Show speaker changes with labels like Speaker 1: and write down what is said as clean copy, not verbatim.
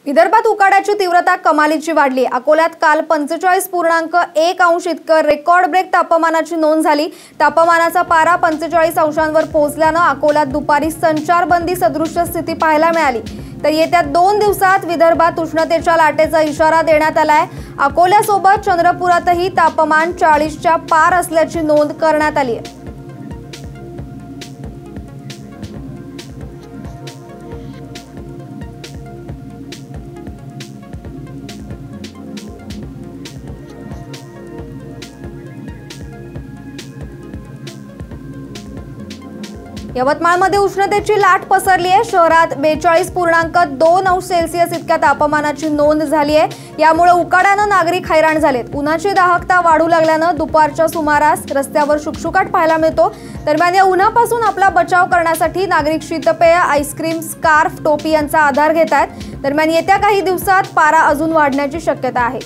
Speaker 1: विदर्भात उकाड्याची तीव्रता कमालीची वाढली। अकोल्यात काल 45.1 अंश इतकं रेकॉर्ड ब्रेक तापमानाची नोंद झाली। तापमानाचा पारा 45 अंशांवर पोहोचल्यानं अकोल्यात दुपारी संचारबंदी सदृश्य स्थिती पाहायला मिळाली। तर येत्या 2 दिवसात विदर्भात उष्णतेच्या लाटेचा इशारा देण्यात आलाय। अकोल्यासोबत चंद्रपुरातही तापमान 40च्या पार असल्याची नोंद करण्यात आली आहे। यवतमाळमध्ये उष्णतेची लाट पसरली आहे। शहरात 42.2 अंश सेल्सिअस इतक्या तापमानाची नोंद झाली आहे। यामुळे उकाड्यानं नागरिक हैराण झालेत। उन्हाची दाहकता वाढू लागल्यानं दुपारच्या सुमारास रस्त्यावर शुकशुकाट पाहायला मिळतो। दरम्यान या उन्हापासून आपला बचाव करण्यासाठी नागरिक शीतपेय, आईस्क्रीम, स्कार्फ, टोपी यांचा आधार घेत आहेत। दरम्यान येत्या काही दिवसात पारा अजून वाढण्याची शक्यता आहे।